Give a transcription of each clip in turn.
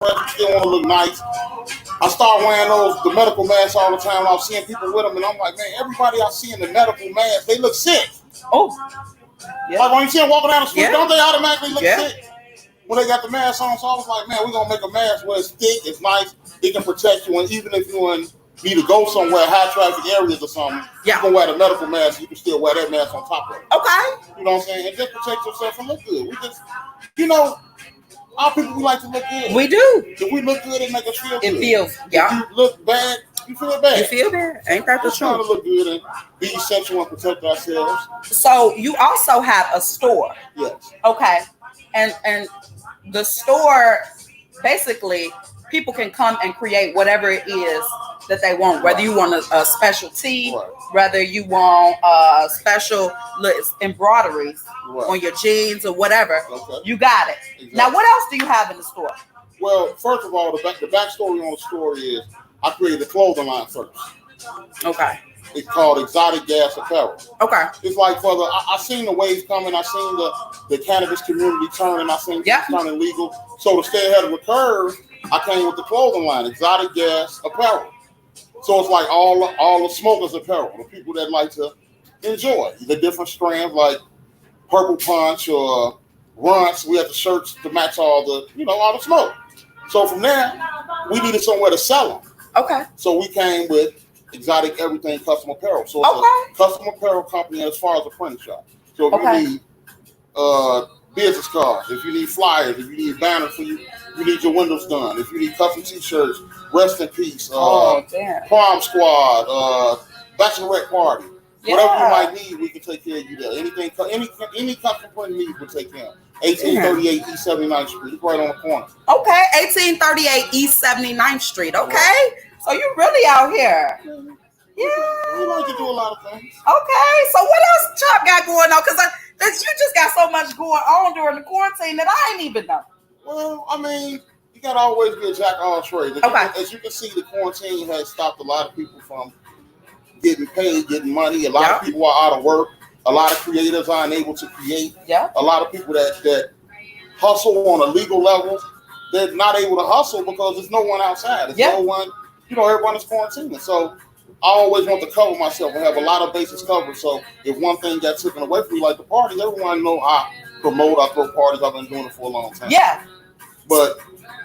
You still want to look nice. I start wearing the medical masks all the time. I was seeing people with them, and I'm like, man, everybody I see in the medical mask, they look sick. Oh, yeah. Like when you see them walking down the street, don't they automatically look sick? When they got the mask on, so I was like, man, we're gonna make a mask where it's thick, it's nice, it can protect you, and even if you need to go somewhere, high traffic areas or something, you can wear the medical mask, you can still wear that mask on top of it. Okay. You know what I'm saying? And just protect yourself and look good. We just, our people, we like to look good. We do. If we look good, it make us feel good. It feels, yeah. If you look bad, you feel bad. You feel bad. Ain't that the truth? We're trying to look good and be essential and protect ourselves. So you also have a store. Yes. Okay. And the store, basically, people can come and create whatever it is that they want. Whether you want a specialty, whether you want special embroideries on your jeans or whatever, you got it. Exactly. Now, what else do you have in the store? Well, first of all, the backstory on the store is I created a clothing line first. Okay. It's called Exotic Gas Apparel. Okay. It's like I seen the waves coming. I seen the cannabis community turning. I seen it turning legal. So to stay ahead of the curve, I came with the clothing line, Exotic Gas Apparel. So it's like all the smokers apparel, the people that like to enjoy the different strands like Purple Punch or Runts. We had the shirts to match all the smoke. So from there, we needed somewhere to sell them. Okay. So we came with Exotic Everything Custom Apparel. So it's a custom apparel company as far as a print shop. So if you need business cards, if you need flyers, if you need banners for you need your windows done, if you need custom t-shirts, Rest in Peace, Prom Squad, Bachelorette Party, whatever you might need, we can take care of you there. Any custom print needs, we'll take care of. 1838 East 79th Street. It's right on the corner. Okay, 1838 East 79th Street. Okay. So you're really out here. Yeah. We like to do a lot of things. Okay. So what else Chop got going on? Because you just got so much going on during the quarantine that I ain't even know. Well, I mean, you got to always be a jack of all trades. As you can see, the quarantine has stopped a lot of people from getting paid, getting money. A lot of people are out of work. A lot of creators are unable to create. Yeah. A lot of people that hustle on a legal level, they're not able to hustle because there's no one outside. There's no one, everyone is quarantining. So I always want to cover myself and have a lot of bases covered. So if one thing got taken away from me, like the parties, everyone know I promote, I throw parties. I've been doing it for a long time. Yeah. But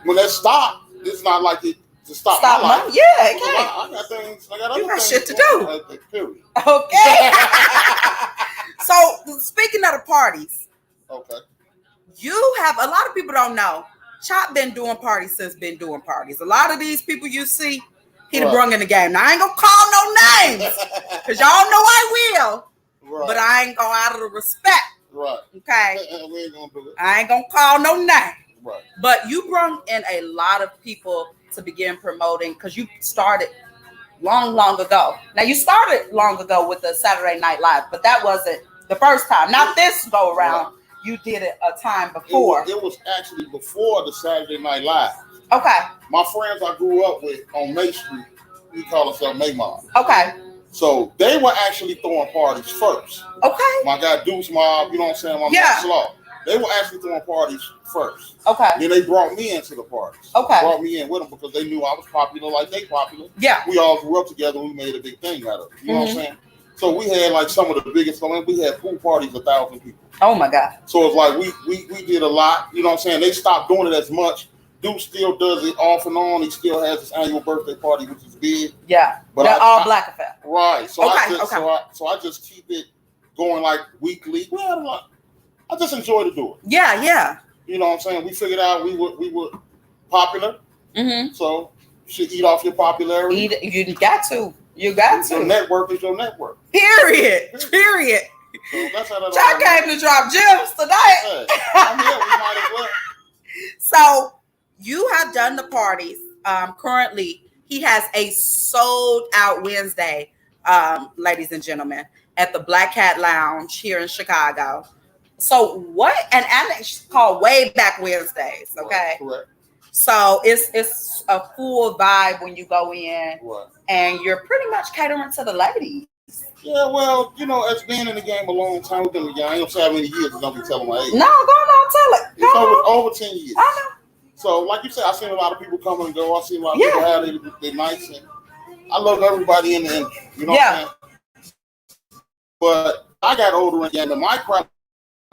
when that stopped, it's not like it to stop my life. Yeah, it can't. I got things. I got other you got things shit to do. Period. Okay. So speaking of the parties, you have a lot of people don't know. Chop been doing parties since been doing parties. A lot of these people you see, he done brung in the game. Now I ain't gonna call no names because y'all know I will. Right. But I ain't gonna out of the respect. Right. Okay. We ain't gonna do it. I ain't gonna call no name. Right. But you brung in a lot of people to begin promoting because you started long ago. Now you started long ago with the Saturday Night Live, but that wasn't the first time. Not this go around. Right. You did it a time before. It was actually before the Saturday Night Live. Okay. My friends I grew up with on May Street, we call ourselves Maymar. Okay. So they were actually throwing parties first. Okay. My guy Deuce Mob, you know what I'm saying? My man Slaw. They were actually throwing parties first. Okay. Then they brought me into the parties. Okay. Brought me in with them because they knew I was popular like they popular. Yeah. We all grew up together. We made a big thing out of it. You know what I'm saying? So we had like some of the biggest. We had pool parties, 1,000 people. Oh my God. So it's like we did a lot. You know what I'm saying? They stopped doing it as much. Duke still does it off and on. He still has his annual birthday party, which is big. Yeah. But the all black affair. Right. So I just keep it going like weekly. Well, I just enjoy to do it. Yeah, yeah. You know what I'm saying? We figured out we were popular. Mm-hmm. So you should eat off your popularity. You got to. You got to. Your network is your network. Period. So that's how Chuck came to drop gems tonight. Hey, I'm here. We might as well. So you have done the parties. Currently, he has a sold out Wednesday, ladies and gentlemen, at the Black Cat Lounge here in Chicago. So what? And it's called Way Back Wednesdays. Okay. Correct. So it's a full vibe when you go in, and you're pretty much catering to the ladies. Yeah, well, as being in the game a long time, I ain't gonna say how many years. I'm gonna be telling my age. No, go on, tell it. It's over 10 years. I know. So, like you said, I seen a lot of people come and go. I seen a lot of people have their nights, and I love everybody in the end. You know what I'm saying? But I got older again, and my crowd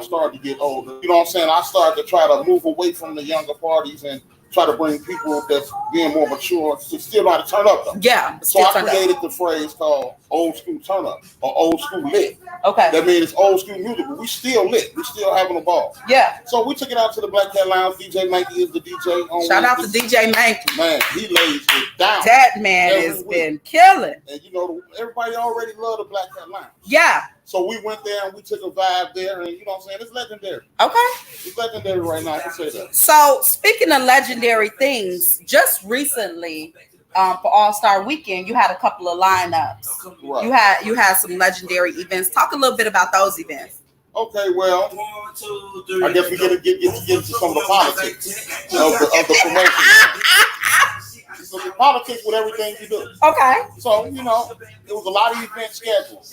started to get older. You know what I'm saying? I started to try to move away from the younger parties and try to bring people that's being more mature to still know how to turn up though. Yeah. So I created the phrase called old school turn up or old school lit. Okay. That means it's old school music, but we still lit. We still having a ball. Yeah. So we took it out to the Black Cat Lounge. DJ Mankey is the DJ on Shout out to DJ Mankey. Man, he lays it down. That man has been killing. And you know, everybody already loved the Black Cat Lounge. Yeah. So we went there and we took a vibe there, and you know what I'm saying? It's legendary. Okay. It's legendary right now. I can say that. So speaking of legendary things, just recently, for All-Star Weekend, you had a couple of lineups. Right. You had some legendary events. Talk a little bit about those events. Okay, well, I guess we get into some of the politics of the promotion. So the politics with everything you do. Okay. So, you know, there was a lot of events scheduled.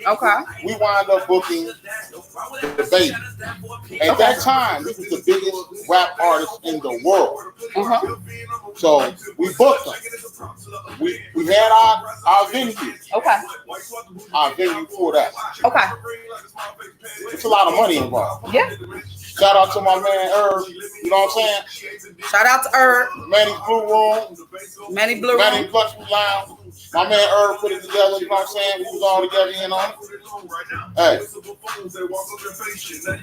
Okay. We wound up booking the Baby. At that time, this was the biggest rap artist in the world. Uh-huh. So we booked them. We had our venue. Okay. Our venue for that. Okay. It's a lot of money involved. Yeah. Shout out to my man Herb. You know what I'm saying? Shout out to Herb. Manny's Blue Room. Manny Blue Room. Manny Luxury Lounge. My man Herb put it together. You know what I'm saying? We was all together in on it. Hey.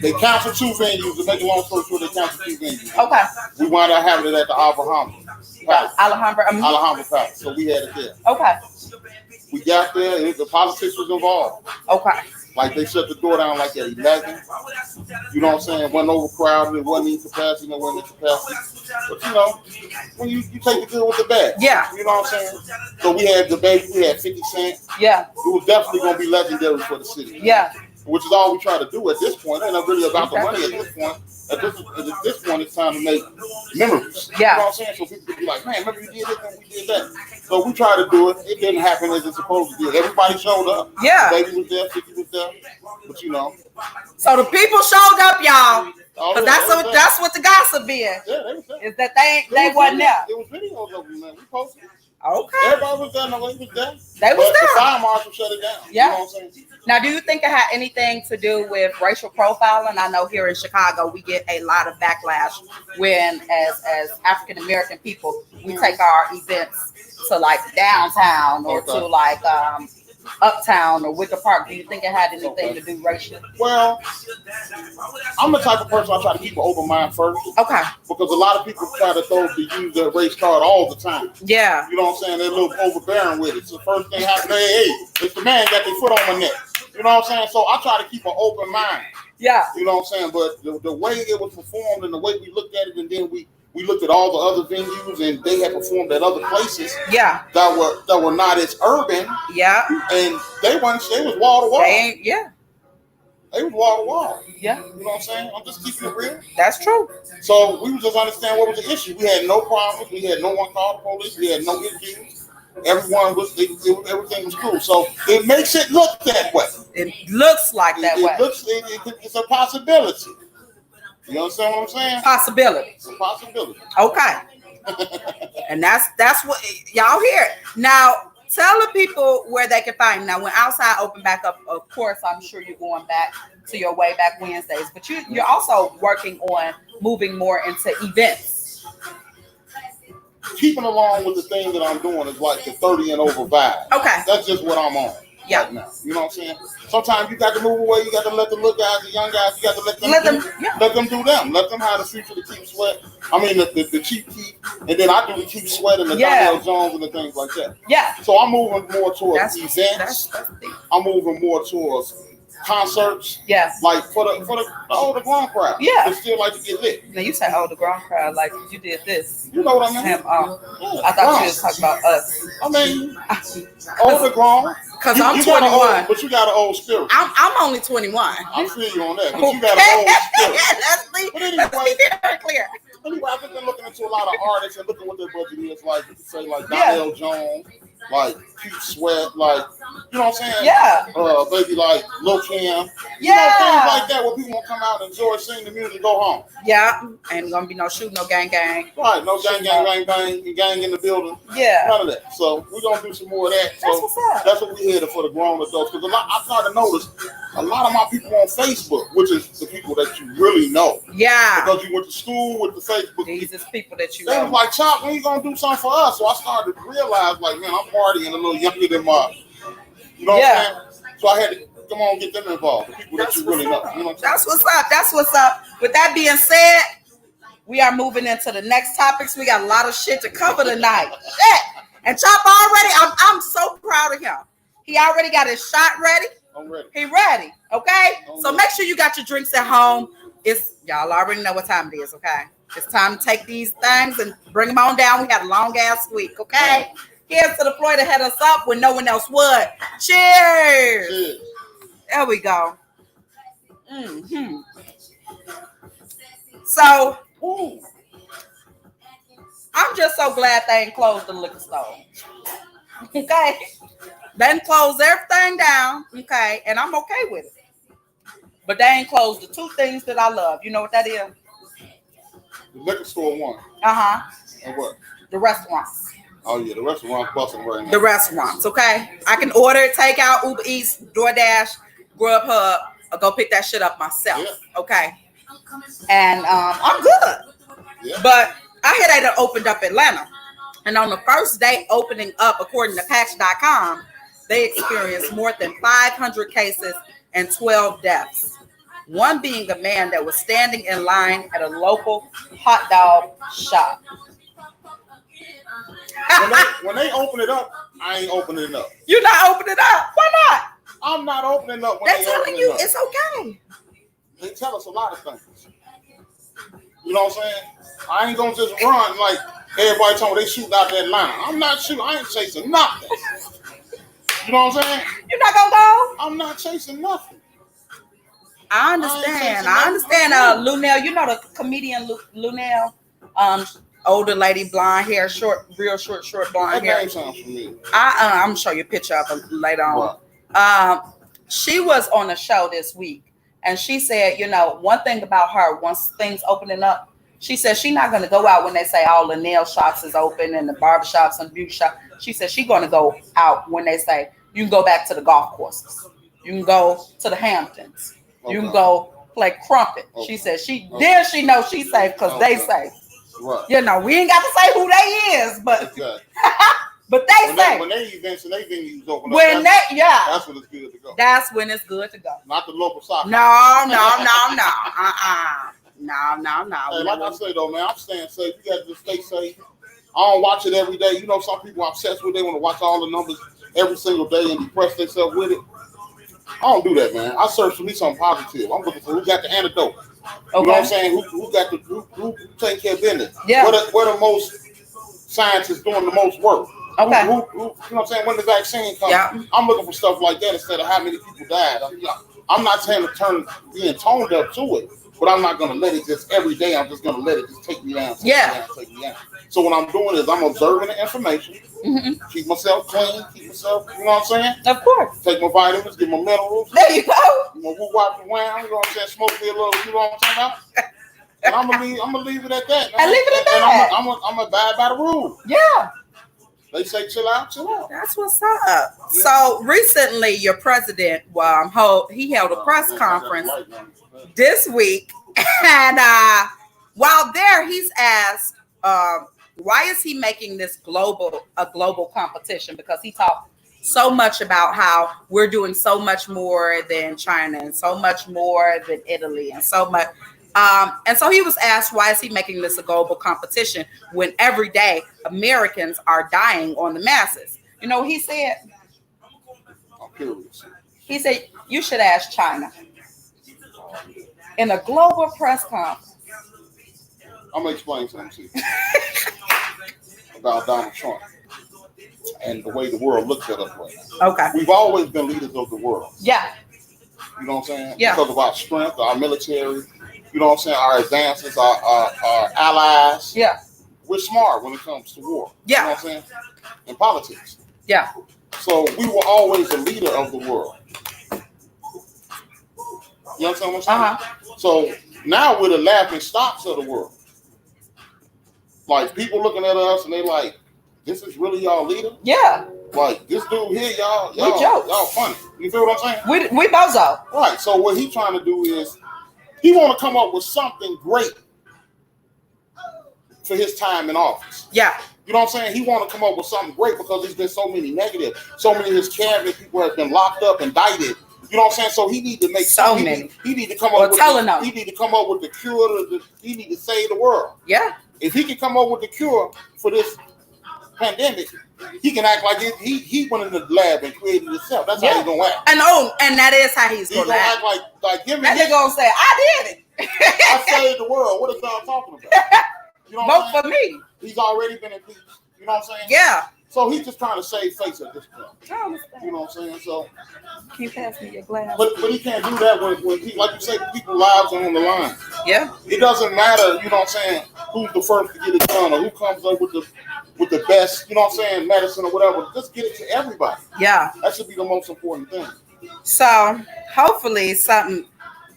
They counted 2 venues. To make a long story short, they counted 2 venues. Okay. We wound up having it at the Alhambra Palace. Alhambra Palace. So we had it there. Okay. We got there and the politics was involved. Okay. Like they shut the door down like at 11. You know what I'm saying? It wasn't overcrowded. It wasn't in capacity. No wasn't in capacity. But you know, when you take the good with the bad. Yeah. You know what I'm saying? So we had the Baby. We had 50 Cent. Yeah. It was definitely going to be legendary for the city. Yeah. Which is all we try to do at this point. It ain't really about the money at this point. At this point, it's time to make memories. Yeah. You know what I'm saying? So people can be like, man, remember you did this and we did that. So we tried to do it. It didn't happen as it's supposed to do. Everybody showed up. Yeah. Baby was there, 50 was there. But you know. So the people showed up, y'all. Because that's what the gossip is. Yeah, they was there. Is that they wasn't there. It was videos of them, man. We posted it. Okay. Everybody was there. Nobody was there. They was there. The fire marshal shut it down. Yeah. You know what I'm saying? Now, do you think it had anything to do with racial profiling? I know here in Chicago, we get a lot of backlash when, as African American people, we take our events to like downtown or to like Uptown or Wicker Park. Do you think it had anything to do racial? Well, I'm the type of person I try to keep an open mind first. Okay. Because a lot of people try to use their race card all the time. Yeah. You know what I'm saying? They're a little overbearing with it. So the first thing happens, hey, it's the man got their foot on my neck. You know what I'm saying? So I try to keep an open mind. Yeah. You know what I'm saying? But the way it was performed and the way we looked at it, and then we looked at all the other venues and they had performed at other places. Yeah. That were not as urban. Yeah. And they was wall to wall. Yeah. They was wall to wall. Yeah. You know what I'm saying? I'm just keeping it real. That's true. So we would just understand what was the issue. We had no problems. We had no one called the police. We had no issues. Everyone was, everything was cool. So it makes it look that way. It looks like that way. It's a possibility. You understand what I'm saying? Possibility. It's a possibility. Okay. And that's what y'all hear. Now, tell the people where they can find. Now, when Outside open back up, of course, I'm sure you're going back to your way back Wednesdays, but you're also working on moving more into events. Keeping along with the thing that I'm doing is like the 30 and over vibe. Okay. That's just what I'm on. Yeah. Right now. You know what I'm saying? Sometimes you got to move away. You got to let the little guys, the young guys, you got to let them do them. Let them have the future to keep sweat. I mean, the cheap keep. And then I do the keep sweat and the Daniel Jones and the things like that. Yeah. So I'm moving more towards events. I'm moving more towards concerts. Yeah. Like for the older grown crowd. Yeah. They still like to get lit. Now you said older grown crowd like you did this. You know what I mean? I thought you was talking about us. I mean, older grown. Because I'm 21. But you got an old spirit. I'm only 21. I feel you on that. But you got an old spirit. Let's be very clear. Anyway, I've been looking into a lot of artists and looking what their budget is like. You could say like Daniel Jones. like Pete Sweat, like, you know what I'm saying? Yeah. Maybe like Lil Kim. Yeah. Things like that where people want to come out and enjoy, sing the music, go home. Yeah. Ain't gonna be no shooting, no gang. Right, no gang in the building. Yeah. None of that. So we're gonna do some more of that. So that's what's up. That's what we headed for the grown adults. Because I started to notice a lot of my people on Facebook, which is the people that you really know. Yeah. Because you went to school with the Facebook. These is people that you know. They was like, Chop, when you gonna do something for us? So I started to realize, like, man, I'm partying a little younger than my, you know what I'm saying? So I had to come on, get them involved. The people that you really know. You know what I'm saying? That's what's up. With that being said, we are moving into the next topics. We got a lot of shit to cover tonight. Shit. And Chop already, I'm so proud of him. He already got his shot ready. I'm ready. He ready, okay? So make sure you got your drinks at home. Y'all already know what time it is, okay? It's time to take these things and bring them on down. We had a long ass week, okay? Here's to the floor to head us up when no one else would. Cheers. Cheers. There we go. Mm-hmm. So, I'm just so glad they ain't closed the liquor store. Okay? They done closed everything down, okay? And I'm okay with it. But they ain't closed the two things that I love. You know what that is? The liquor store one. Uh-huh. And what? The restaurants. Oh, yeah, the restaurant's busting right now. The restaurants, okay? I can order, take out, Uber Eats, DoorDash, Grubhub, or go pick that shit up myself, okay? And I'm good. Yeah. But I had opened up Atlanta. And on the first day opening up, according to Patch.com, they experienced more than 500 cases and 12 deaths. One being a man that was standing in line at a local hot dog shop. When they open it up, I ain't opening it up. You're not opening it up? Why not? I'm not opening up when they're telling you it's okay. They tell us a lot of things. You know what I'm saying? I ain't gonna just run like everybody told me they shooting out that line. I'm not shooting. I ain't chasing nothing. You know what I'm saying? You're not gonna go? I'm not chasing nothing. I understand. Lunel, you know the comedian Lunel? Older lady, blonde hair, real short blonde hair. That name sounds familiar. I'm gonna show you a picture of her later on. Right. She was on a show this week, and she said, you know, one thing about her, once things opening up, she said she's not gonna go out when they say all the nail shops is open and the barbershops and beauty shop. She said she's gonna go out when they say you can go back to the golf courses, you can go to the Hamptons, you can go play crumpet. She said she knows she's safe because they safe. Right. You know, we ain't got to say who they is, but exactly. But they say when they events and they venues open up, that's when it's good to go. That's when it's good to go. Not the local soccer. No. No. Hey, like I say though, man, I'm staying safe. You got to just stay safe. I don't watch it every day. You know, some people are obsessed with it. They want to watch all the numbers every single day and depress themselves with it. I don't do that, man. I search for me something positive. I'm looking for who got the antidote. Okay. You know what I'm saying? Who taking care of business? Yeah. Where the most scientists doing the most work? Okay. Who, you know what I'm saying? When the vaccine comes, I'm looking for stuff like that instead of how many people died. I'm not saying to being toned up to it, but I'm not going to let it just every day. I'm just going to let it just take me down. Take me down. So what I'm doing is I'm observing the information, keep myself clean, you know what I'm saying? Of course. Take my vitamins, get my minerals. There you go. You know, woo-wop and wham, you know what I'm saying? Smoke me a little, you know what I'm talking about? And I'm gonna leave it at that, man. And leave it at that. And I'm gonna abide by the rules. Yeah. They say chill out. That's what's up. Yeah. So recently, your president, he held a press conference this week, and while there, he's asked, why is he making this a global competition? Because he talked so much about how we're doing so much more than China and so much more than Italy and so much. And so he was asked, why is he making this a global competition when every day Americans are dying on the masses? You know what he said? I'm curious. He said, you should ask China. In a global press conference. I'm going to explain something to you about Donald Trump and the way the world looks at us right now. Okay. We've always been leaders of the world. Yeah. You know what I'm saying? Yeah. Because of our strength, our military, you know what I'm saying, our advances, our allies. Yeah. We're smart when it comes to war. Yeah. You know what I'm saying? In politics. Yeah. So we were always a leader of the world. You understand what I'm saying? So now we're the laughing stocks of the world. Like people looking at us and they like, this is really y'all leader? Yeah. Like this dude here, y'all funny. You feel what I'm saying? We bozo. Right. So what he's trying to do is he want to come up with something great for his time in office. Yeah. You know what I'm saying? He want to come up with something great because there's been so many negative. So many of his cabinet people have been locked up, indicted. You know what I'm saying? So he need to make so many. He need to come up with he need to come up with the cure. He need to save the world. Yeah. If he can come up with the cure for this pandemic, he can act like he went in the lab and created it himself. That's how he's gonna act. And that is how he's gonna act. Like him. That nigga gonna say, "I did it. I saved the world." What is y'all talking about? You know what Vote for me. He's already been impeached. You know what I'm saying? Yeah. So he's just trying to save face at this point. You know what I'm saying? So can you pass me your glass? But he can't do that when he, like you say, people's lives are on the line. Yeah. It doesn't matter, you know what I'm saying, who's the first to get it done or who comes up with the best, you know what I'm saying, medicine or whatever. Just get it to everybody. Yeah. That should be the most important thing. So hopefully something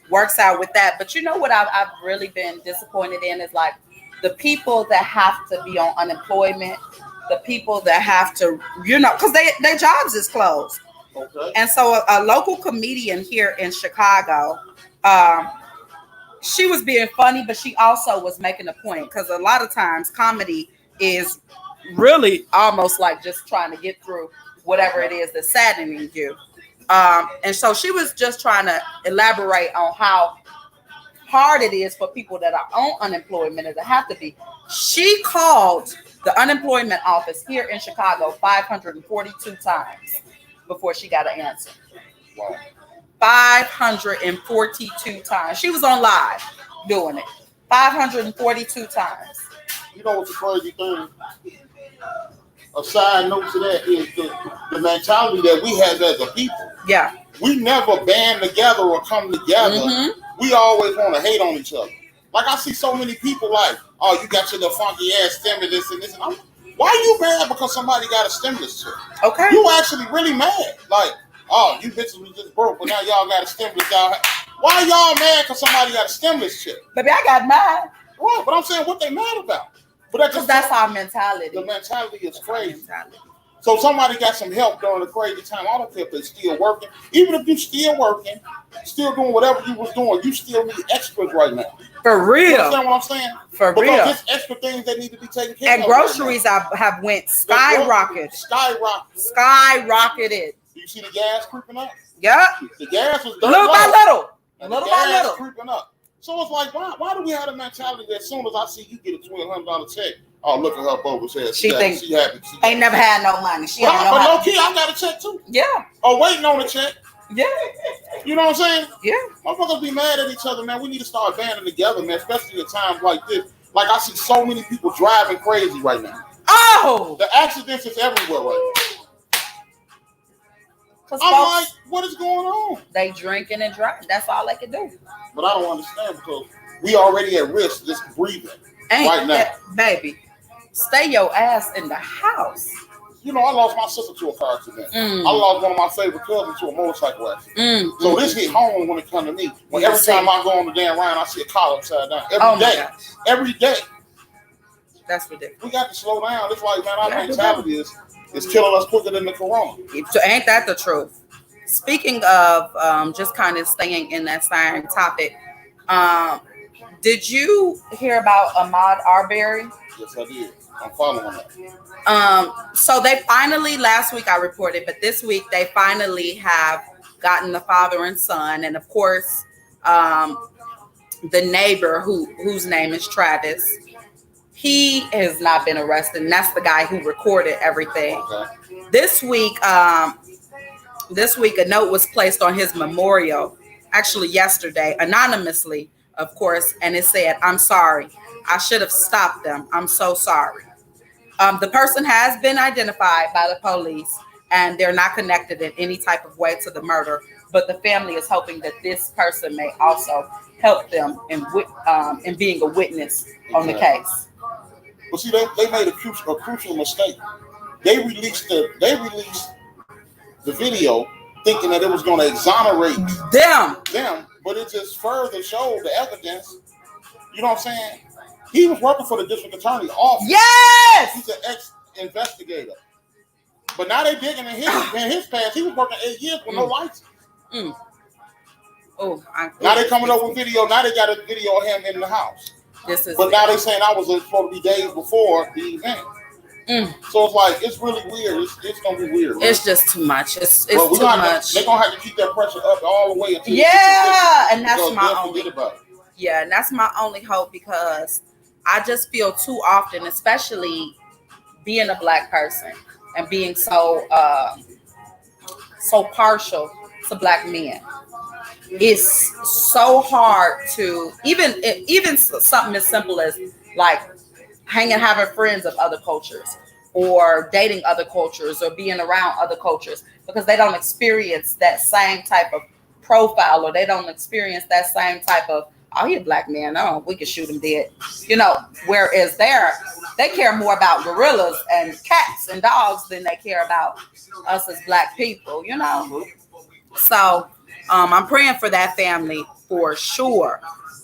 works out with that. But you know what I've really been disappointed in is like the people that have to be on unemployment, the people that have to, because their jobs is closed. Okay. And so a local comedian here in Chicago, she was being funny, but she also was making a point because a lot of times comedy is really almost like just trying to get through whatever it is that's saddening you. And so she was just trying to elaborate on how hard it is for people that are on unemployment and that have to be. She called the unemployment office here in Chicago 542 times before she got an answer. Wow. 542 times. She was on live doing it. 542 times. You know what's the crazy thing? A side note to that is the mentality that we have as a people. Yeah. We never band together or come together. Mm-hmm. We always want to hate on each other. Like I see so many people like, oh, you got your little funky ass stimulus and this. And why are you mad because somebody got a stimulus check? Okay. You actually really mad. Like, oh, you bitches was just broke, but now y'all got a stimulus. Why y'all mad because somebody got a stimulus check? Baby, I got mine. Right, but I'm saying what they mad about. But that's our mentality. The mentality is crazy. So somebody got some help during the crazy time. I don't care if they're still working. Even if you're still working, still doing whatever you was doing, you still need extras right now. For real. You understand what I'm saying? For real. Because there's extra things that need to be taken care of. And groceries have went skyrocketed. Skyrocketed. You see the gas creeping up? Yeah. The gas was little by little. Little by little. Creeping up. So it's like, why do we have the mentality that as soon as I see you get a $1,200 check, oh, look at her bogus head. She thinks she happy. Ain't never had no money. But low key, I got a check too. Yeah. Oh, waiting on a check. Yeah. You know what I'm saying? Yeah. Motherfuckers be mad at each other, man. We need to start banding together, man, especially at times like this. Like I see so many people driving crazy right now. Oh! The accidents is everywhere right now. I'm like, what is going on? They drinking and driving. That's all they can do. But I don't understand because we already at risk just breathing right now. Baby, stay your ass in the house. You know, I lost my sister to a car accident. I lost one of my favorite cousins to a motorcycle accident. So this hit home when it comes to me. When every time I go on the damn ride, I see a car upside down. Every day. That's ridiculous. We got to slow down. It's like, man, our mentality is killing us quicker than the corona. Ain't that the truth? Speaking of just kind of staying in that same topic, did you hear about Ahmaud Arbery? Yes, I did. I'm following that. So they finally, last week I reported, but this week they finally have gotten the father and son. And of course, the neighbor whose name is Travis, he has not been arrested. And that's the guy who recorded everything. Okay. This week, a note was placed on his memorial, actually yesterday, anonymously, of course. And it said, "I'm sorry. I should have stopped them. I'm so sorry." The person has been identified by the police and they're not connected in any type of way to the murder. But the family is hoping that this person may also help them in being a witness on the case. But see, they made a crucial mistake. They released the video thinking that it was going to exonerate them, but it just further showed the evidence. You know what I'm saying? He was working for the district attorney office. Yes! He's an ex-investigator. But now they're digging in his past. He was working 8 years with no license. Now they're coming up with video. Now they got a video of him in the house. But now they're saying I was supposed to be days before the event. So it's like, it's really weird. It's going to be weird. Right? It's just too much. It's too much. They're going to have to keep that pressure up all the way until and that's my only and that's my only hope, because I just feel too often, especially being a Black person and being so partial to Black men. It's so hard to even something as simple as like having friends of other cultures, or dating other cultures, or being around other cultures, because they don't experience that same type of profile, or they don't experience that same type of, oh, he a Black man, oh, we can shoot him dead, whereas they care more about gorillas and cats and dogs than they care about us as Black people, So I'm praying for that family for sure.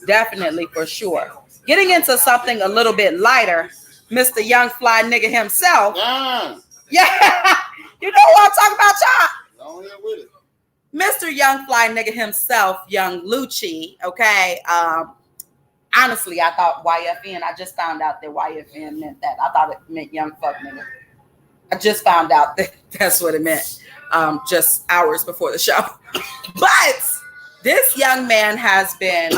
Definitely for sure. Getting into something a little bit lighter, Mr. Young Fly Nigga himself. Yeah. You know what I'm talking about, y'all? I'm here with it. Mr. Young Fly Nigga himself, Young Lucci, okay? Honestly, I thought YFN, I just found out that YFN meant that. I thought it meant Young Fuck Nigga. I just found out that that's what it meant just hours before the show. But this young man has been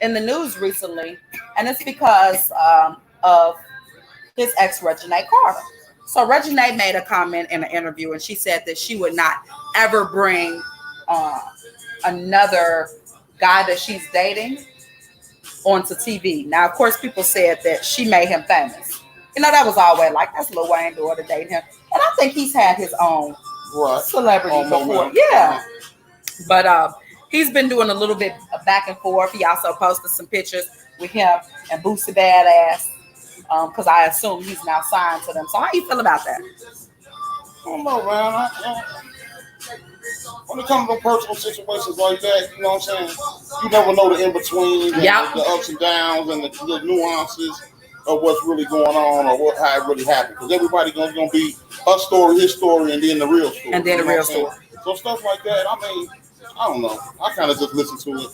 in the news recently, and it's because of his ex, Reginae Carter. So Reginae made a comment in an interview, and she said that she would not ever bring another guy that she's dating onto TV. Now, of course, people said that she made him famous. That was always like, that's Lil Wayne's daughter dating him. And I think he's had his own celebrity before. Yeah. But he's been doing a little bit of back and forth. He also posted some pictures with him and Boosie Badass, because I assume he's now signed to them. So how you feel about that? I don't know, man. When it comes to personal situations like that, you know what I'm saying? You never know the in-between, the ups and downs, and the nuances of what's really going on, or how it really happened. Because everybody's going to be her story, his story, and then the real story. And then the real story. So stuff like that, I mean, I don't know. I kind of just listen to it,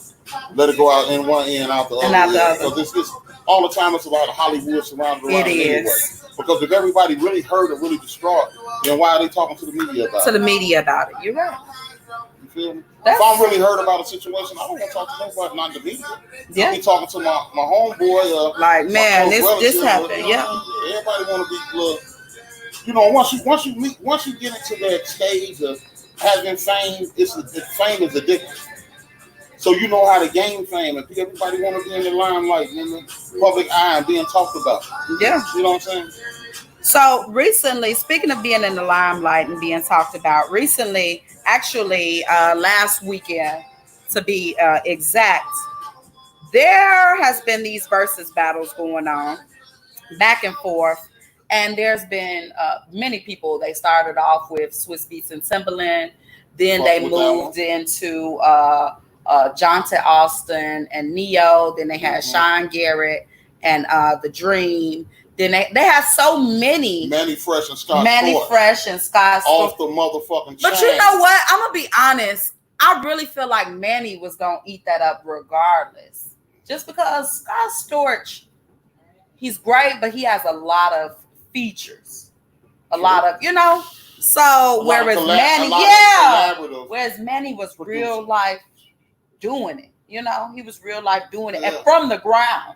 let it go out in one ear and out the other. Because it's all the time it's about Hollywood surrounded around it anyway. Because if everybody really hurt or really distraught, then why are they talking to the media about it? To the media about it. You're right. You feel me? If I'm really hurt about a situation, I don't want to talk to nobody, not the media. Yeah. I be talking to my homeboy. Like, man, this happened. Yeah. Everybody want to be, look, once you get into that stage of having fame, fame is addictive. So you know how to gain fame, and everybody want to be in the limelight, in the public eye, and being talked about. Yeah. You know what I'm saying? So recently, speaking of being in the limelight and being talked about, recently, actually last weekend, to be exact, there has been these versus battles going on, back and forth. And there's been many people. They started off with Swiss Beats and Timbaland. Then they moved into Jonte Austin and Neo. Then they had Sean Garrett and The Dream. Then they have so many. Manny Fresh and Scott Off the motherfucking chain. But you know what? I'm going to be honest. I really feel like Manny was going to eat that up regardless. Just because Scott Storch, he's great, but he has a lot of features. A lot of, So whereas Manny was real life doing it. He was real life doing it. And from the ground,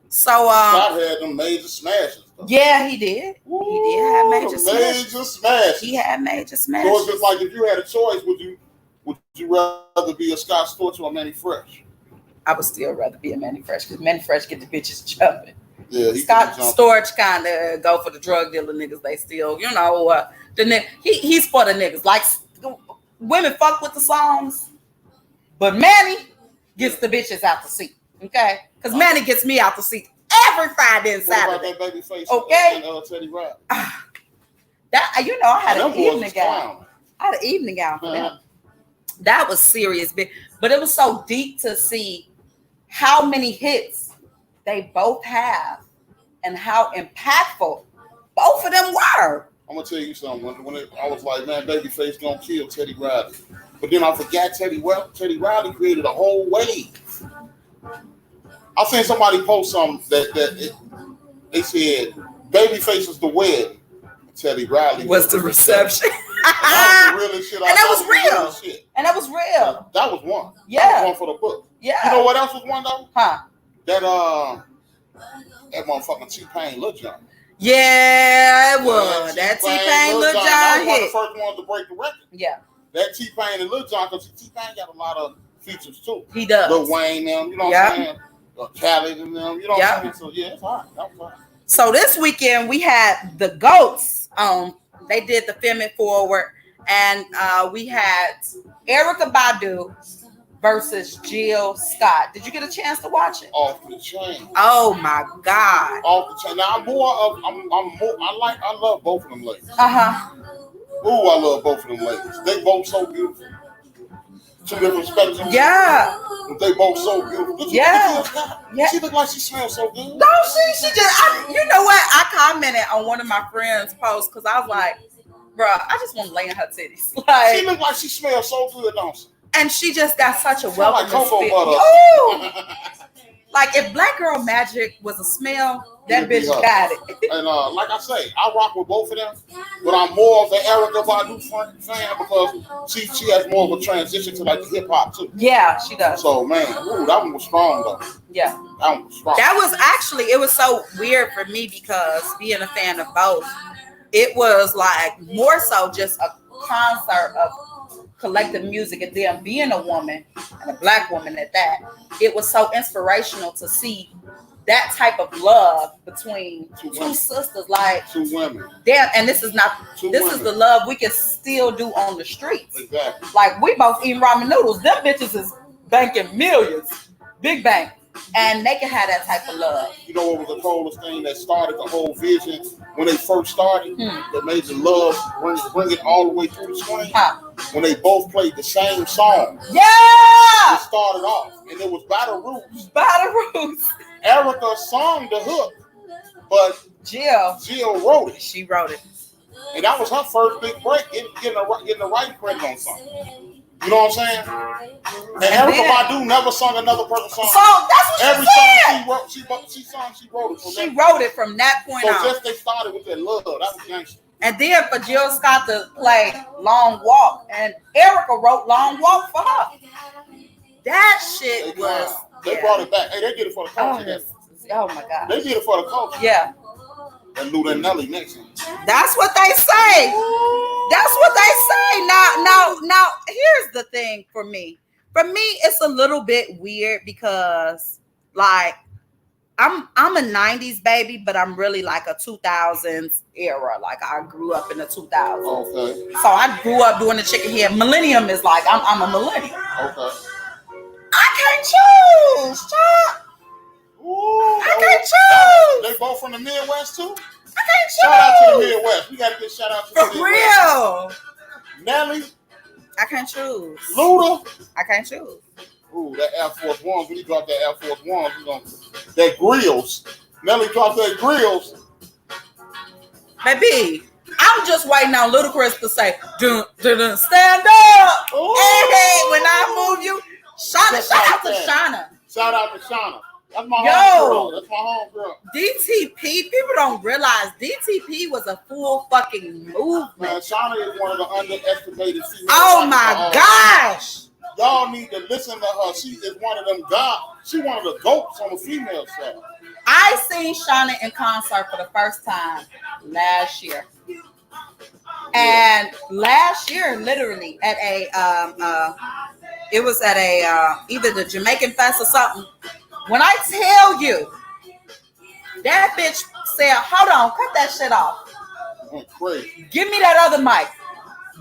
So Scott had them major smashes. Yeah, he did. Ooh, he did have major smashes. He had major smashes. So it's just like, if you had a choice, would you rather be a Scott Storch or a Manny Fresh? I would still rather be a Manny Fresh, because Manny Fresh get the bitches jumping. Yeah, Scott Storch kind of go for the drug dealer niggas. They still, he's for the niggas. Like, women fuck with the songs, but Manny gets the bitches out the seat. Okay, because Manny gets me out the seat every Friday and Saturday. What about that baby face? Okay, and Teddy Riley. That I had an evening gown. I had an evening gown for them. That was serious, but it was so deep to see how many hits they both have and how impactful both of them were. I'm gonna tell you something. I was like, man, Babyface gonna kill Teddy Riley, but then I forgot Teddy Riley created a whole wave. I seen somebody post something that they said Babyface was the wedding, Teddy Riley was the reception. And that was the realest shit. And that was real. And that was real. That was one. Yeah. That was one for the book. Yeah. You know what else was one though? Huh? That motherfucking T-Pain Lil Jon. Yeah, it was. That T-Pain Lil Jon That was one of hit. the first ones to break the record. Yeah. That T-Pain and Lil Jon, because T-Pain got a lot of features too. He does. Lil Wayne them, you know what I'm saying? Khaled and them, you know what I'm saying? So yeah, it's hot. That was hot. So this weekend we had the GOATs. They did the Film It Forward, and we had Erykah Badu versus Jill Scott. Did you get a chance to watch it? Off the chain. Oh my God. Off the chain. Now I love both of them ladies. Ooh, I love both of them ladies. They both so beautiful. Two different spectrums. Yeah. But they both so beautiful. Yeah. She look like she smells so good. No, she just, you know what? I commented on one of my friends' posts because I was like, bro, I just want to lay in her titties. Like, she look like she smells so good, don't she? And she just got such a welcoming like cocoa butter. Ooh. Like if Black Girl Magic was a smell, that bitch got it. And like I say, I rock with both of them, but I'm more of the Erykah Badu fan because she has more of a transition to like the hip hop too. Yeah, she does. So man, ooh, that one was strong though. Yeah, that one was strong. That was actually, it was so weird for me because being a fan of both, it was like more so just a concert of collective music, and then being a woman and a Black woman at that, it was so inspirational to see that type of love between two sisters, like two women. Damn, and this is the love we can still do on the streets. Exactly. Like we both eating ramen noodles. Them bitches is banking millions, big bank, and they can have that type of love. You know what was the coolest thing that started the whole vision when they first started? That made the love bring it all the way through the screen. When they both played the same song. Yeah! It started off, and it was By the Roots. By the Roots. Erykah sung the hook, but Jill wrote it. She wrote it. And that was her first big break, getting the writing credit on something. You know what I'm saying? And Erykah Badu never sung another person's song. So that's what every song she wrote it. She wrote it from that point on. So just they started with that love. That was gangster. And then for Jill Scott to play Long Walk, and Erykah wrote Long Walk for her. That shit They brought it back. Hey, they did it for the culture. Oh my God. They did it for the culture. Yeah. And Lou and Nelly next time. That's what they say. That's what they say. Now, here's the thing for me. For me, it's a little bit weird because, like, I'm a 90s baby, but I'm really like a 2000s era. Like I grew up in the 2000s. Okay. So I grew up doing the chicken head. Millennium is like I'm a millennial. Okay. I can't choose, child. Ooh, I can't choose. They both from the Midwest too? I can't choose. Shout out to the Midwest. We gotta get shout out to the Midwest. For real. Nelly. I can't choose. Luda. I can't choose. Ooh, that Air Force Ones. When you drop that Air Force Ones, we gonna that grills. Nelly dropped that grills. Baby, I'm just waiting on Ludacris to say, stand up. Ooh. Hey, when I move you. Shout out to Shauna. Shout out to Shauna. That's my homegirl. That's my homegirl. DTP, people don't realize DTP was a full fucking movement. Man, Shauna is one of the underestimated females. Oh my gosh. Y'all need to listen to her. She is one of them She one of the goats on the female side. I seen Shauna in concert for the first time last year. And last year, literally at a it was at a either the Jamaican Fest or something. When I tell you that bitch said, hold on, cut that shit off. Went crazy. Give me that other mic.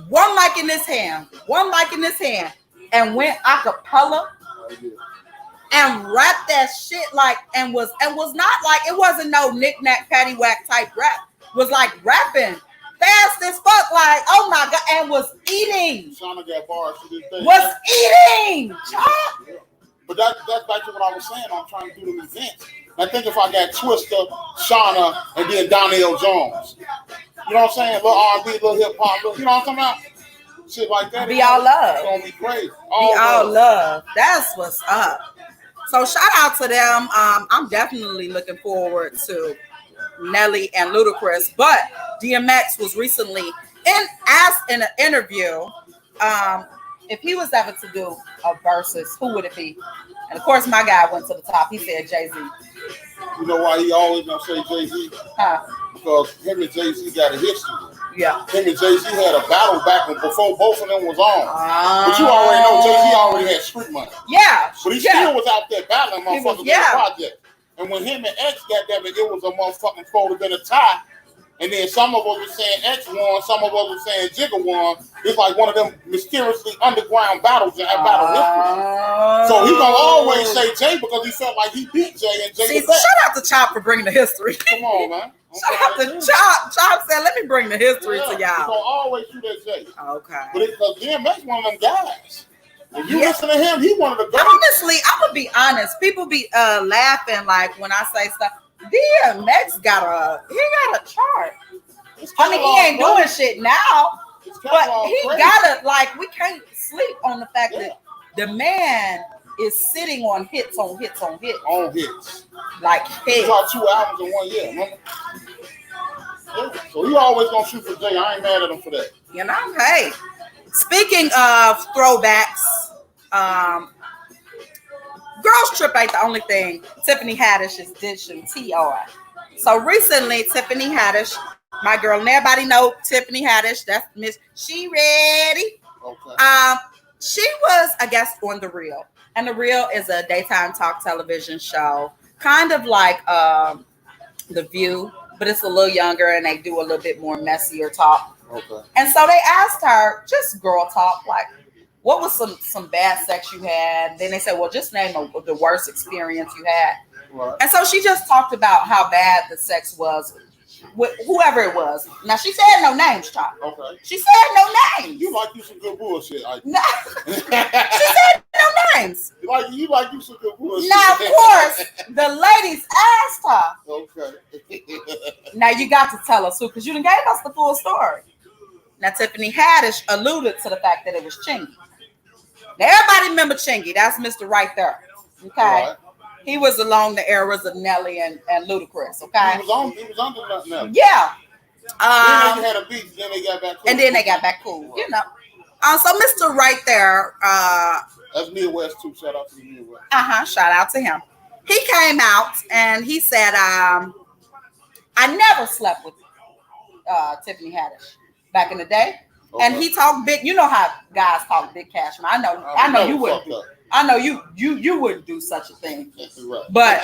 One mic in this hand, one mic in this hand, and went a cappella and rapped that shit like and was not like it wasn't no knick-knack paddywhack type rap. It was like rapping fast as fuck, like, oh my God, and was eating. Shauna got bars to this day. Was eating. Yeah. But that's back to what I was saying. I'm trying to do them events. I think if I got Twister, Shauna, and then Donnell Jones, you know what I'm saying? Little R&B, little hip hop, you know what I'm talking about? Shit like that. Be all love. It's gonna be crazy. All love. That's what's up. So shout out to them. I'm definitely looking forward to Nelly and Ludacris. But DMX was recently asked in an interview if he was ever to do a versus, who would it be? And of course, my guy went to the top. He said Jay-Z. You know why he always gonna say Jay-Z? Because him and Jay-Z got a history. Yeah. Him and Jay-Z had a battle back before both of them was on. But you already know Jay-Z already had street money. Yeah. But he still was out there battling motherfuckers in the project. And when him and X got that, it was a motherfucking supposed to been a tie. And then some of us were saying X won, some of us were saying Jigga won. It's like one of them mysteriously underground battles that have battle history. So he gonna always say Jay because he felt like he beat Jay and Jay. Shout out to Chop for bringing the history. Come on, man. Shout out to Chop. Chop said, "Let me bring the history to y'all." He gonna always shoot at Jay. Okay. But because DMX one of them guys. If you listen to him, he one of the greats. Honestly, I'm gonna be honest. People be laughing like when I say stuff. DMX got a chart. I mean, he ain't doing shit now, but he gotta, like, we can't sleep on the fact that the man is sitting on hits on hits on hits. On hits. Like hits. He got 2 albums in 1 year, remember? Yeah. So he always gonna shoot for Jay. I ain't mad at him for that. You know, hey. Speaking of throwbacks, Girls Trip ain't the only thing Tiffany Haddish is dishing tea on. So recently, Tiffany Haddish, my girl, and everybody know Tiffany Haddish, that's Miss She Ready. Okay. She was a guest on The Real. And The Real is a daytime talk television show, kind of like The View, but it's a little younger and they do a little bit more messier talk. Okay. And so they asked her, just girl talk, like, what was some bad sex you had? Then they said, well, just name the worst experience you had. Right. And so she just talked about how bad the sex was with whoever it was. Now, she said no names, Chop. Okay. She said no names. You like you some good bullshit. No. She said no names. You like you some good bullshit. Now, of course, the ladies asked her. Okay. Now, you got to tell us who, because you done gave us the full story. Now, Tiffany Haddish alluded to the fact that it was Chingy. Now, everybody remember Chingy. That's Mr. Right There. Okay. Right. He was along the eras of Nelly and Ludacris. Okay. He was under Nelly. Yeah. Then they had a beef. Then they got back cool. And then they got back cool. Right. You know. So Mr. Right There. That's Midwest too. Shout out to the Midwest. Shout out to him. He came out and he said, "I never slept with Tiffany Haddish back in the day." Okay. And he talked big. You know how guys talk big cash. I know you wouldn't. I know you wouldn't do such a thing. Right. But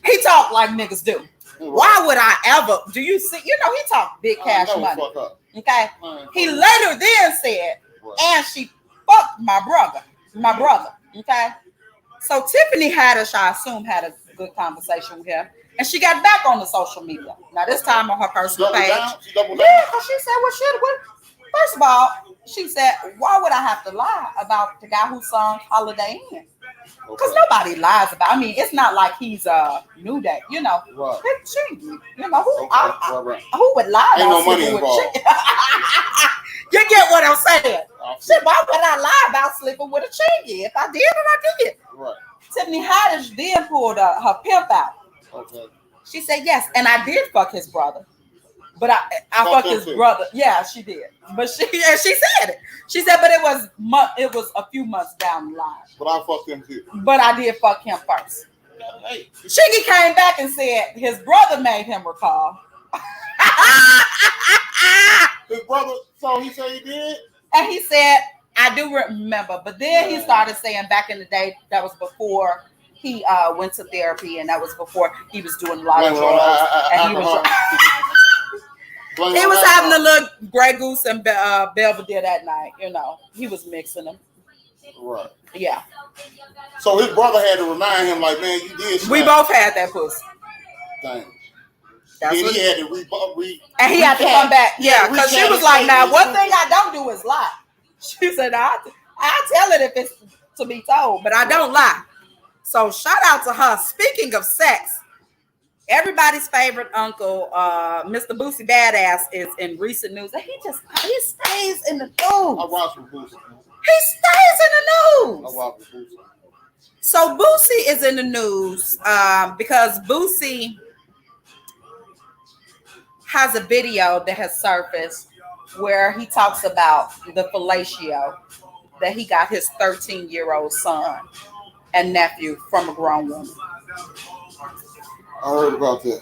he talked like niggas do. Right. Why would I ever? Do you see? You know he talked big cash money. Okay. He later then said, right. And she fucked my brother. Okay. So Tiffany Haddish, I assume, had a good conversation with him. And she got back on the social media. Now this time on her personal page. Yeah, because she said, well, first of all, she said, why would I have to lie about the guy who sung Holiday Inn? Because nobody lies about. I mean, it's not like he's a New Day, you know. Right. It's Chingy. You know, who would lie about? Ain't no money involved. You get what I'm saying? Shit, why would I lie about sleeping with a Chingy? If I did, then I did. Right. Tiffany Haddish then pulled her pimp out. Okay. She said, yes, and I did fuck his brother. But I fucked his brother. Yeah, she did. But she said it. She said, but it was a few months down the line. But I fucked him too. But I did fuck him first. Hey. Shiggy came back and said his brother made him recall. His brother, so he said he did? And he said, I do remember. But then he started saying back in the day, that was before he went to therapy, and that was before he was doing a lot of drugs. And he was having a little Grey Goose and Belvedere that night. You know, he was mixing them. Right. Yeah. So his brother had to remind him, like, man, you did. We both had that pussy. Dang. Then he had to and he had to come back. Yeah, because she was like, now, one thing I don't do is lie. She said, I tell it if it's to be told, but I don't lie. So shout out to her. Speaking of sex, everybody's favorite uncle, Mr. Boosie Badass, is in recent news. And he stays in the news. I watch with Boosie. He stays in the news. I watch with Boosie. So Boosie is in the news because Boosie has a video that has surfaced where he talks about the fellatio that he got his 13-year-old son and nephew from a grown woman. I heard about that.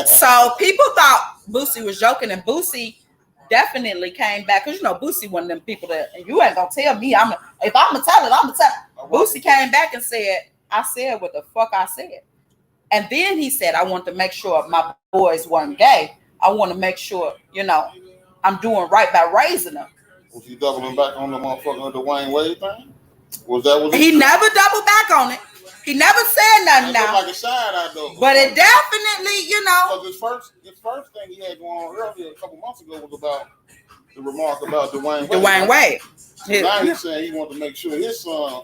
So people thought Boosie was joking, and Boosie definitely came back because Boosie one of them people that you ain't gonna tell me. If I'm gonna tell it, I'm gonna tell it. Boosie came back and said, "I said what the fuck I said," and then he said, "I want to make sure my boys weren't gay. I want to make sure I'm doing right by raising them." Was he doubling back on the motherfucking Dwayne Wade thing? Was that what he never doubled back on it? He never said nothing now. Like a side eye though. But it definitely, Because his first thing he had going on earlier a couple months ago was about the remark about Dwayne Wade. Dwayne Wade. Now he's saying he wanted to make sure his son.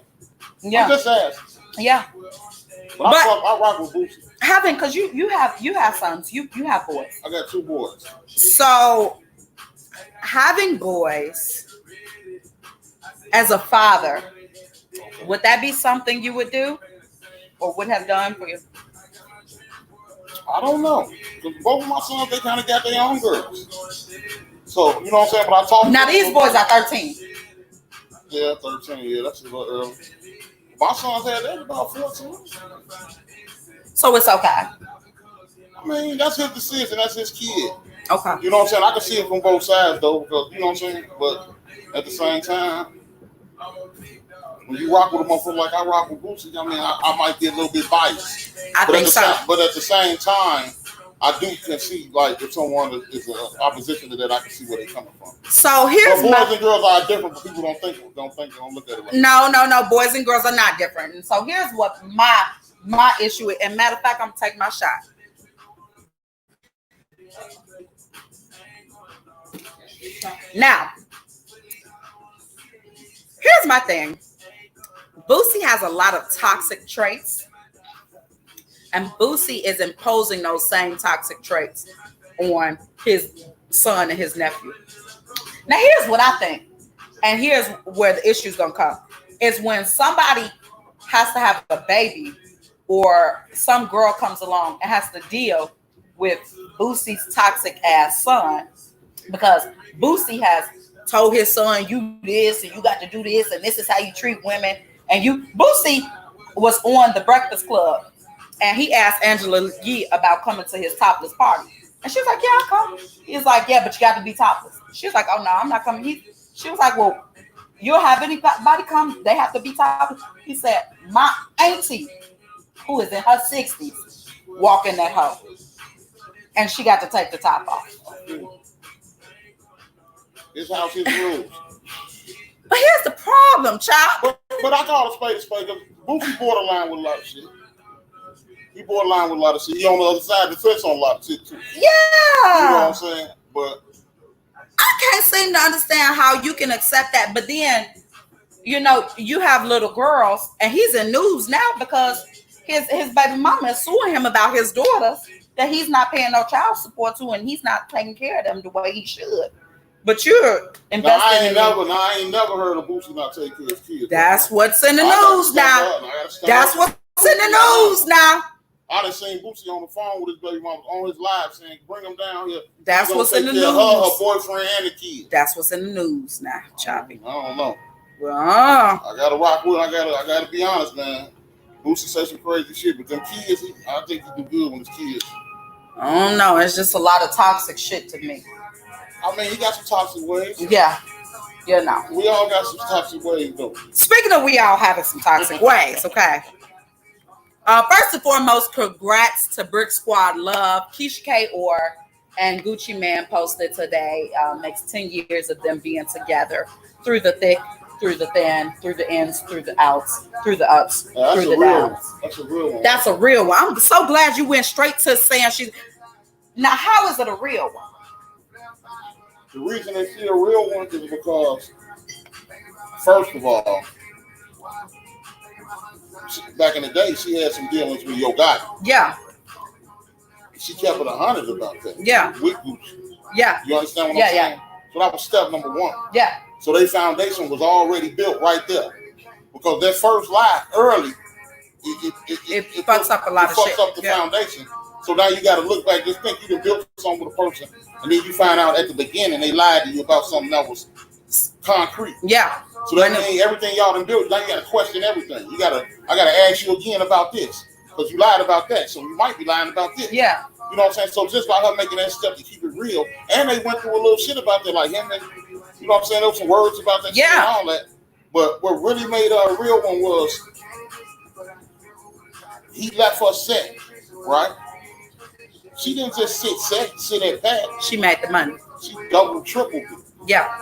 Yeah. I'm just asking. Yeah. But I rock with Boosie. Because you have sons, you have boys. I got 2 boys. So having boys as a father, would that be something you would do or would have done for you? I don't know. Because both of my sons, they kind of got their own girls. So, you know what I'm saying? But I talk now these boys are 13. Yeah, 13. Yeah, that's a little early. My sons had that about 14. So it's okay. I mean, that's his decision. That's his kid. Okay. You know what I'm saying? I can see it from both sides, though, because, you know what I'm saying? But at the same time, when you rock with a motherfucker like I rock with Boosie, I mean, I might get a little bit biased. But at the same time, I do can see, like, if someone is opposition to that, I can see where they're coming from. So here's boys and girls are different, but people don't look at it like No. Boys and girls are not different. And so here's what my issue is. And matter of fact, I'm gonna take my shot. Now, here's my thing. Boosie has a lot of toxic traits, and Boosie is imposing those same toxic traits on his son and his nephew. Now, here's what I think, and here's where the issue's gonna come, is when somebody has to have a baby or some girl comes along and has to deal with Boosie's toxic ass son, because Boosie has told his son, you this and you got to do this and this is how you treat women. And Boosie was on the Breakfast Club and he asked Angela Yee about coming to his topless party. And she was like, yeah, I'll come. He was like, yeah, but you got to be topless. She was like, oh no, I'm not coming. She was like, well, you'll have anybody come, they have to be topless. He said, my auntie, who is in her 60s, walk in that hoe. And she got to take the top off. His house, his rules. But here's the problem, child. But I call a spade. Boosie borderline with a lot of shit. He borderline with a lot of shit. He on the other side of the fence on a lot of shit too. Yeah. You know what I'm saying? But I can't seem to understand how you can accept that. But then, you have little girls, and he's in news now because his baby mama is suing him about his daughters that he's not paying no child support to, and he's not taking care of them the way he should. But you're investing I ain't never heard of Boosie not taking care of his kids. That's what's in the news now. That's what's in the news now. I done seen Boosie on the phone with his baby mama on his live saying, bring them down here. That's what's in the news. Her boyfriend and the kids. That's what's in the news now, Choppy. I don't know. Well, I gotta rock with I gotta be honest, man. Boosie say some crazy shit, but them kids, I think he do good with his kids. I don't know. It's just a lot of toxic shit to me. I mean, he got some toxic ways. Yeah. We all got some toxic ways, though. Speaking of we all having some toxic ways, okay. First and foremost, congrats to Brick Squad Love. Keisha K. Orr and Gucci Mane posted today. Makes 10 years of them being together through the thick through the thin, through the ins, through the outs, through the ups, through the downs. That's a real one. That's a real one. I'm so glad you went straight to saying she's. Now, how is it a real one? The reason they see a real one is because, first of all, back in the day, she had some dealings with Yo Gotti. Yeah. She kept it 100 about that. Yeah. With Gucci. Yeah. You understand what I'm saying? Yeah. So that was step number one. Yeah. So their foundation was already built right there. Because that first lie early, it fucks up a lot of shit. It fucks up the foundation. So now you got to look back. Just think you done built something with a person, and then you find out at the beginning they lied to you about something that was concrete. Yeah. So that means everything y'all done built, now you got to question everything. I got to ask you again about this. Because you lied about that, so you might be lying about this. Yeah. You know what I'm saying? So just by her making that step to keep it real, and they went through a little shit about that, like him and, you know what I'm saying? There was some words about that shit and all that. But what really made her a real one was he left her set, right? She didn't just sit at that. She made the money. She double, tripled it. Yeah.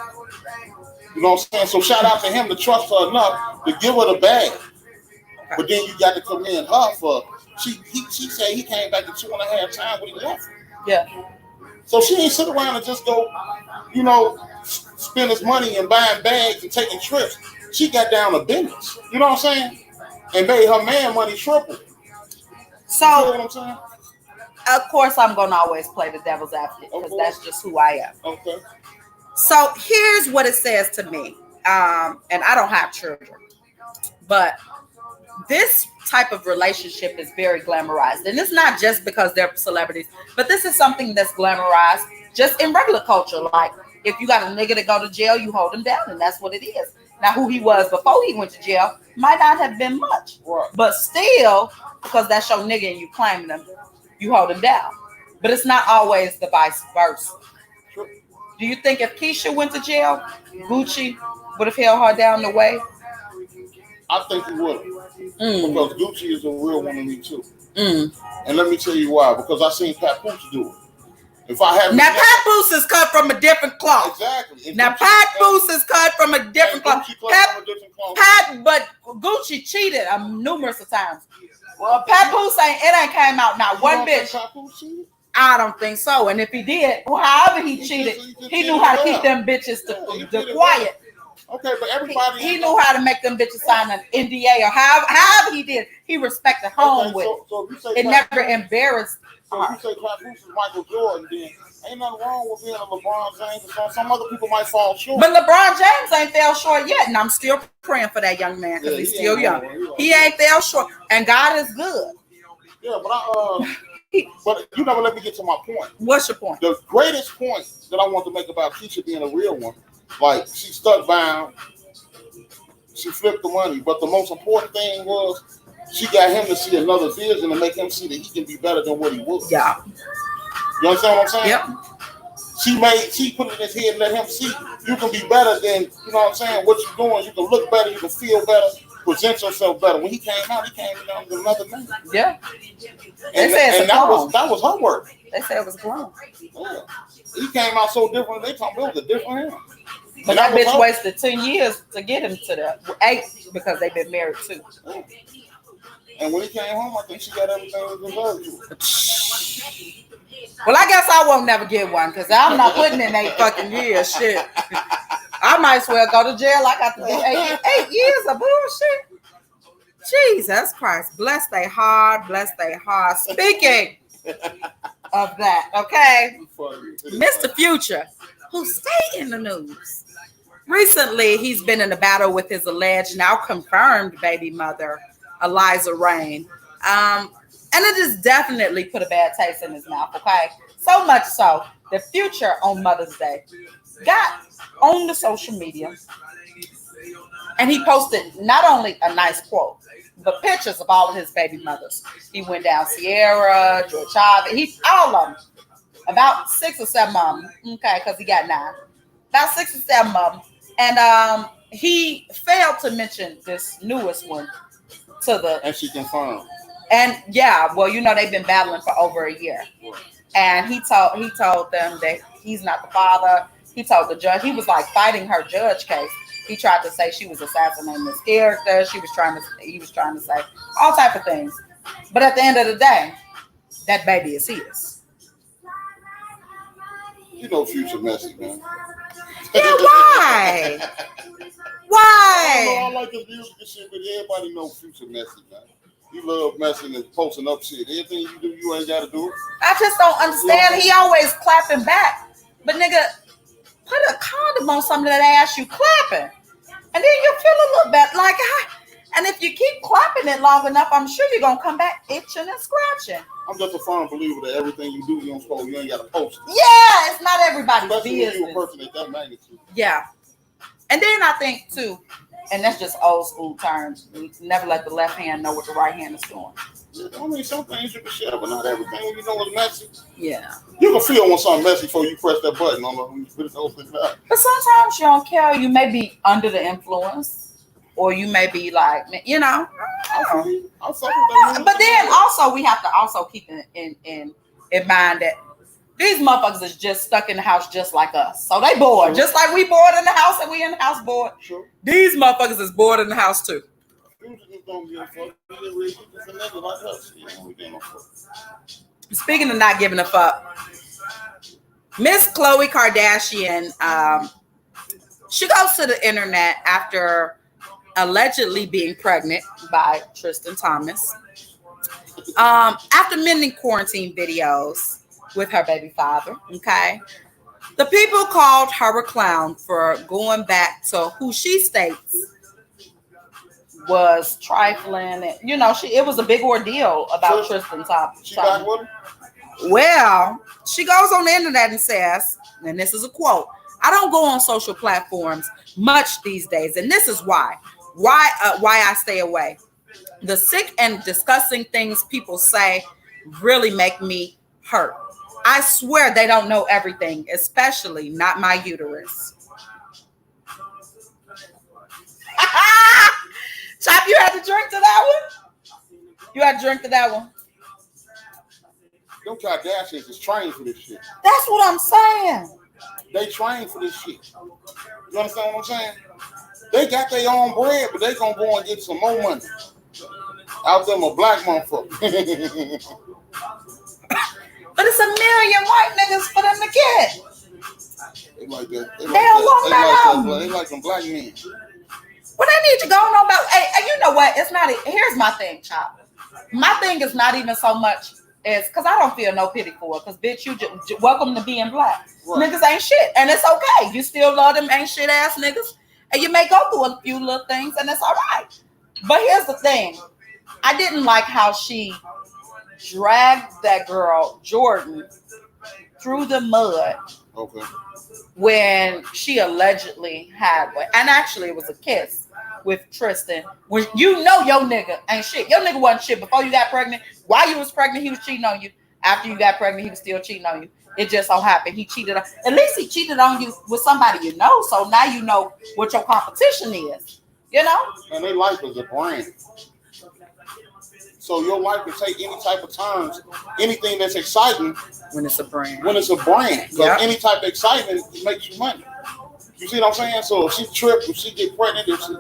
You know what I'm saying? So shout out to him to trust her enough to give her the bag. But then you got to commend her for she said he came back to 2.5 times when he left. Yeah. So she ain't sit around and just go, you know, spend his money and buying bags and taking trips. She got down to business. You know what I'm saying? And made her man money triple. So, you know what I'm saying? Of course, I'm gonna always play the devil's advocate because that's just who I am. Okay. So here's what it says to me, and I don't have children, but this type of relationship is very glamorized. And it's not just because they're celebrities, but this is something that's glamorized just in regular culture. Like, if you got a nigga to go to jail, you hold him down, and that's what it is. Now, who he was before he went to jail might not have been much. Right. But still, because that's your nigga and you claiming him, you hold him down. But it's not always the vice versa. Sure. Do you think if Keisha went to jail, Gucci would have held her down the way? I think he would have. Because Gucci is a real one to me too. And let me tell you why. Because I seen Papoose do it. If I had now, Papoose is cut from a different cloth. Exactly. Now, Papoose is cut from a different cloth. But Gucci cheated numerous of times. Well, Papoose ain't came out not one bitch. I don't think so. And if he did, well, however he cheated, he knew how to keep them bitches to quiet. Okay, but everybody he knew how to make them bitches sign an NDA or however he did. He respected home with it. It never embarrassed. So if you say Papoose is Michael Jordan, then ain't nothing wrong with being a LeBron James. Some other people might fall short. But LeBron James ain't fell short yet, and I'm still praying for that young man because he's still young. He ain't fell short, and God is good. Yeah, but you never let me get to my point. What's your point? The greatest point that I want to make about Keisha being a real one, like she stuck bound, she flipped the money, but the most important thing was she got him to see another vision and make him see that he can be better than what he was. Yeah. You understand what I'm saying? Yep. She put it in his head and let him see you can be better than, you know what I'm saying, what you're doing. You can look better, you can feel better, present yourself better. When he came out, he came down with another man. Yeah. And that was her work. They said it was clone. Yeah. He came out so different, they told me it was a different him. But that bitch wasted 10 years to get him to that. 8 because they've been married too. Yeah. And when he came home, I think she got everything he deserved. Well, I guess I won't never get one because I'm not putting in 8 fucking years. Shit. I might as well go to jail. I got to do 8 years of bullshit. Jesus Christ. Bless they heart. Bless they heart. Speaking of that, okay? Mr. Future, who stayed in the news. Recently, he's been in a battle with his alleged, now confirmed baby mother, Eliza Reign. And it has definitely put a bad taste in his mouth, okay? So much so, the Future on Mother's Day got on the social media and he posted not only a nice quote, but pictures of all of his baby mothers. He went down Sierra, George Chavez, all of them. About 6 or 7 of them, okay, because he got 9. About 6 or 7 of them. And he failed to mention this newest one and she confirmed. And yeah, well, you know, they've been battling for over a year. And he told them that he's not the father. He told the judge, he was like fighting her judge case. He tried to say she was assassinating his character. He was trying to say all type of things. But at the end of the day, that baby is his. You know Future messy, man. Yeah, why? Why? I like his music and shit, but everybody know Future messy, man. You love messing and posting up shit. Anything you do, you ain't got to do it. I just don't understand. He always clapping back. But nigga, put a condom on something that ass you clapping. And then you feel a little bit like, and if you keep clapping it long enough, I'm sure you're going to come back itching and scratching. I'm just a firm believer that everything you do, you ain't got to post it. Yeah, it's not everybody's especially business. When you're a person at that magnitude. Yeah. And then I think, too, and that's just old school terms, never let the left hand know what the right hand is doing. I mean, some things you can share, but not everything. You know what's messy? Yeah. You can feel when something messy before you press that button on the But sometimes you don't care. You may be under the influence, or you may be like, you know. But then also we have to also keep in mind that these motherfuckers is just stuck in the house just like us. So they bored. Sure. Just like we bored in the house and we in the house bored. Sure. These motherfuckers is bored in the house too. Speaking of not giving a fuck, Miss Khloe Kardashian, she goes to the internet after allegedly being pregnant by Tristan Thomas. After mending quarantine videos with her baby father, okay? The people called her a clown for going back to who she states was trifling, and you know, it was a big ordeal about Tristan Thomas. She back with him? Well, she goes on the internet and says, and this is a quote, "I don't go on social platforms much these days, and this is why I stay away. The sick and disgusting things people say really make me hurt. I swear they don't know everything, especially not my uterus." Chop, you had to drink to that one? You had to drink to that one? Them Kardashians is trained for this shit. That's what I'm saying. They trained for this shit. You understand what I'm saying? They got their own bread, but they gonna go and get some more money out them a black motherfucker. But it's a million white niggas for them to get. They like that. They don't want that. They like them black men. Well, they need to go on about. Hey, you know what? It's not. Here's my thing, Chop. My thing is not even so much as because I don't feel no pity for it. Because bitch, you welcome to being black. Right. Niggas ain't shit, and it's okay. You still love them ain't shit ass niggas, and you may go through a few little things, and it's all right. But here's the thing: I didn't like how she dragged that girl Jordan through the mud. Okay. When she allegedly had, and actually it was a kiss with Tristan. When you know your nigga ain't shit. Your nigga wasn't shit before you got pregnant. While you was pregnant, he was cheating on you. After you got pregnant, he was still cheating on you. It just so happened he cheated on. At least he cheated on you with somebody you know. So now you know what your competition is. You know. And their life is a brand. So your life can take any type of turns, anything that's exciting. When it's a brand. Because any type of excitement makes you money. You see what I'm saying? So if she trip, if she get pregnant, if she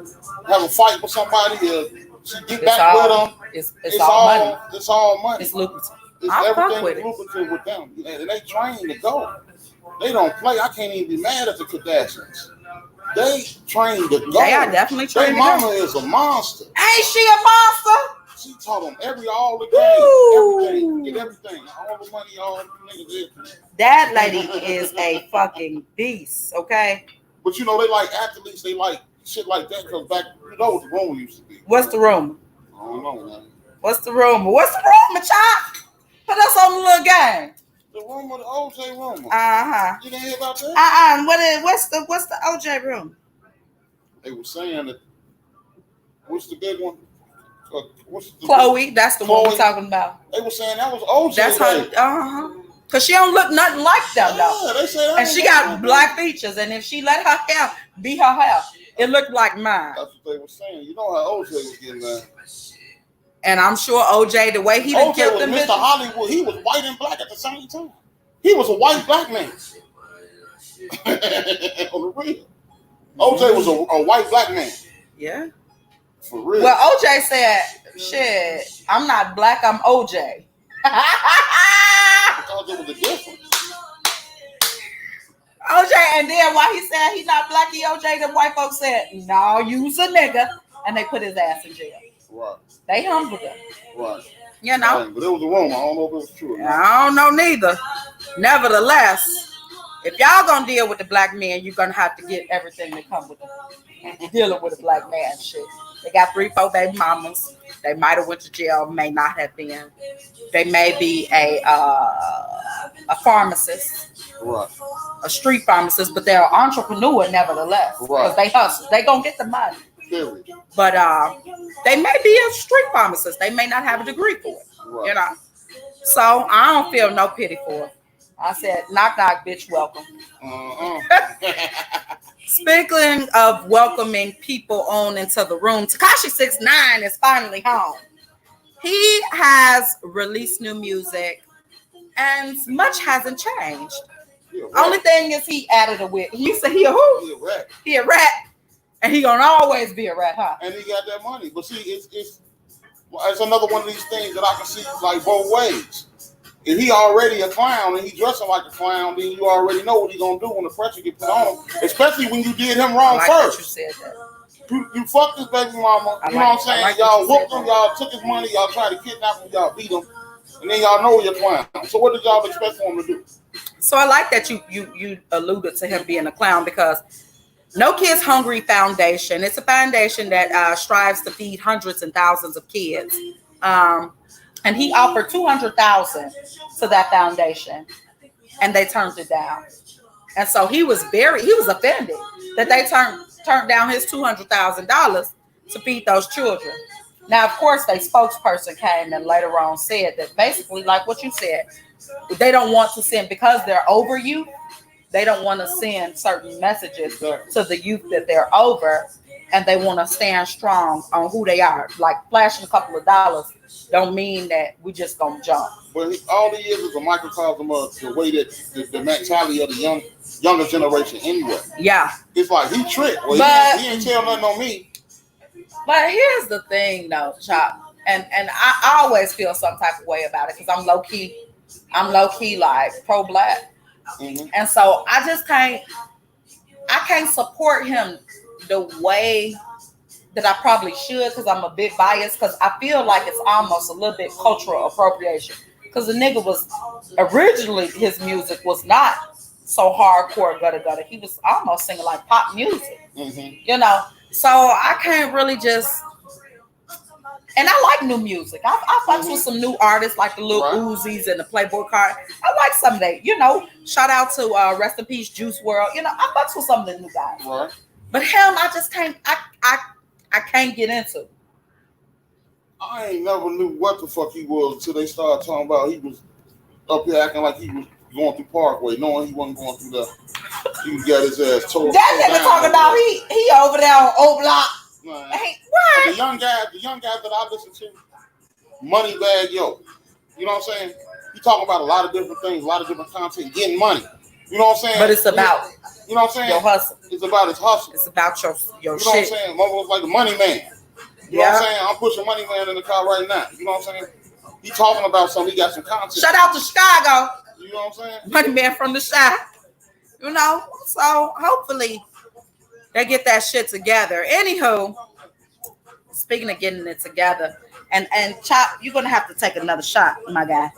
have a fight with somebody, if she get back with them, it's all money. It's all money. It's lucrative. Everything lucrative with them. And they train to go. They don't play. I can't even be mad at the Kardashians. They train to go. They are definitely trained. Their mama is a monster. Ain't she a monster? She taught them all the game, everything, get everything, all the money, all the niggas. Everything. That lady is a fucking beast, okay? But you know, they like athletes, they like shit like that because back, you know what the rumor used to be. What's the rumor? I don't know, man. What's the rumor? Chop? Put us on the little game. The rumor, the OJ rumor. Uh-huh. You didn't hear about that? What's the OJ rumor? They were saying that. What's the big one? Khloe, that's the one we're talking about. They were saying that was OJ. That's her. Cause she don't look nothing like them though. Yeah, they say that. And she got black features, and if she let her hair be her hair, it looked like mine. That's what they were saying. You know how OJ was getting that. And I'm sure OJ, the way he done killed them. Mr. Hollywood, he was white and black at the same time. He was a white black man. On the real. OJ was a white black man. Yeah. For real. Well, OJ said, shit, I'm not black, I'm OJ. Because it was a difference. OJ, and then while he said he not black, he OJ, the white folks said, no, you's a nigga. And they put his ass in jail. Right. They humbled him. Right. You know? Right. But it was a rumor. I don't know if it was true or not. I don't know neither. Nevertheless, if y'all gonna deal with the black man, you're gonna have to get everything that comes with it. Dealing with a black man shit. They got 3-4 baby mamas. They might have went to jail, may not have been. They may be a pharmacist. Right. A street pharmacist, but they're an entrepreneur nevertheless. Because they hustle. They gonna get the money. Period. But they may be a street pharmacist. They may not have a degree for it. Right. You know. So I don't feel no pity for it. I said, knock, knock, bitch, welcome. Speaking of welcoming people on into the room, Tekashi 6ix9ine is finally home. He has released new music, and much hasn't changed. Only thing is he added a wit. He said he a who? He a rat. He a rat. And he gonna always be a rat, huh? And he got that money. But see, it's another one of these things that I can see like both ways. If he already a clown and he dressing like a clown, then you already know what he gonna do when the pressure get put on him. Especially when you did him wrong first. You said that. You fucked this baby mama. You know what I'm saying? Y'all whooped him. Y'all took his money. Y'all tried to kidnap him. Y'all beat him. And then y'all know you're a clown. So what did y'all expect for him to do? So I like that you alluded to him being a clown, because No Kids Hungry Foundation, it's a foundation that strives to feed hundreds and thousands of kids. And he offered $200,000 to that foundation, and they turned it down. And so he was offended that they turned down his $200,000 to feed those children. Now, of course, their spokesperson came and later on said that basically, like what you said, they don't want to send, because they're over youth, they don't want to send certain messages to the youth that they're over, and they want to stand strong on who they are. Like flashing a couple of dollars don't mean that we just gonna jump. But all he is a microcosm of the way that the mentality of the younger generation anyway. Yeah. It's like he tricked. Well, he ain't tell nothing on me. But here's the thing though, Chop. And I always feel some type of way about it, because I'm low key like pro-black. Mm-hmm. And so I can't support him the way that I probably should, because I'm a bit biased, because I feel like it's almost a little bit cultural appropriation. Because the nigga was originally, his music was not so hardcore gutter. He was almost singing like pop music, you know. So I can't really just. And I like new music. I fucks with some new artists like the Lil Uzis and the Playboy Card. I like some of that, you know. Shout out to Rest in Peace, Juice WRLD. You know, I fucks with some of the new guys. Right. But him, I just can't. I can't get into. I ain't never knew what the fuck he was until they started talking about he was up here acting like he was going through Parkway, knowing he wasn't going through the. He got his ass told. That nigga talking about he over there on O-Block. Hey, the young guys that I listen to, Moneybag Yo. You know what I'm saying? He talking about a lot of different things, a lot of different content, getting money. You know what I'm saying? But it's about you know what I'm saying? Your hustle. It's about his hustle. It's about your you know shit. What I'm saying? Mama was like the money man. You know what I'm saying? I'm pushing Money Man in the car right now. You know what I'm saying? He talking about something. He got some content. Shout out to Chicago. You know what I'm saying? Money Man from the Chi. You know? So hopefully they get that shit together. Anywho, speaking of getting it together, and Chop, you're gonna have to take another shot, my guy.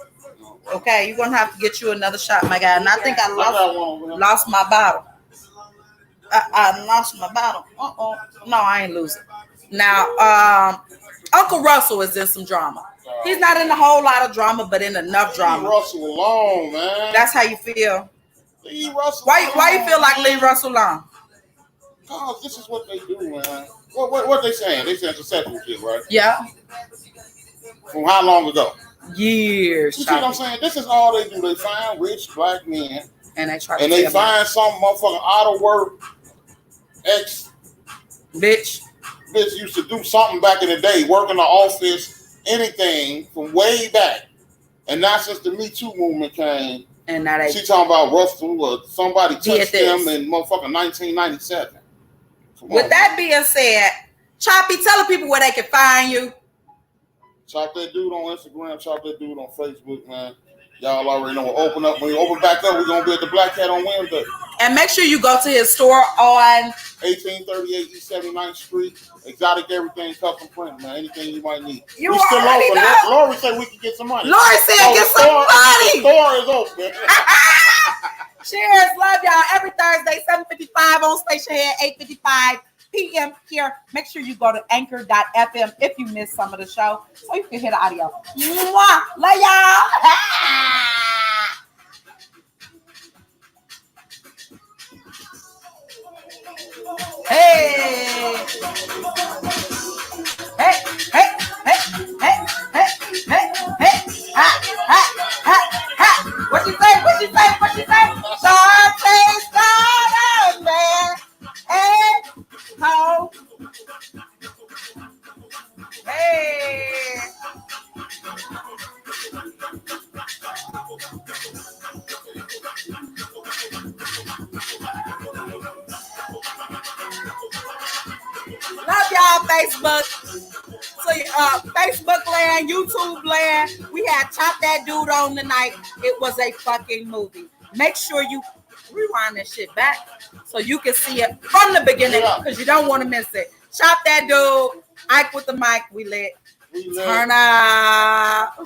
Okay, you're gonna have to get you another shot, my guy. And I think I lost my bottle. I lost my bottle. No, I ain't losing. Now, Uncle Russell is in some drama. He's not in a whole lot of drama, but in enough drama. Leave Russell alone, man. That's how you feel. Leave Russell why you feel like leave Russell alone? Because this is what they do, man. What they saying? They saying it's a sexual shit, right? Yeah. From how long ago? Years. You see what I'm saying? This is all they do. They find rich black men, and they try. And they find some motherfucking out of work bitch used to do something back in the day, work in the office, anything from way back. And now since the Me Too movement came, and now she talking about Russell or somebody touched them in motherfucking 1997. With that being said, Choppy, tell the people where they can find you. Chop That Dude on Instagram, Chop That Dude on Facebook, man. Y'all already know. When we open back up, we're going to be at the Black Cat on Wednesday. And make sure you go to his store on 1838 East 79th Street. Exotic everything, custom print, man. Anything you might need. We still open. Lori said we can get some money. Lori said get some money. The store is open. Cheers. Love y'all. Every Thursday, 7:55 on Stationhead, 8:55 p.m. here. Make sure you go to anchor.fm if you missed some of the show so you can hear the audio. Mwah. Love y'all. Hey. Hey, hey, hey, hey, hey, hey, hey. Ha, ha, ha, ha. What you say? What you say? What you say? Something started, man. Hey, ho. Hey. Love y'all, Facebook. So, Facebook land, YouTube land. We had Chop That Dude on tonight. It was a fucking movie. Make sure you rewind this shit back so you can see it from the beginning because you don't want to miss it. Chop That Dude. Ike with the mic. We lit. Turn up.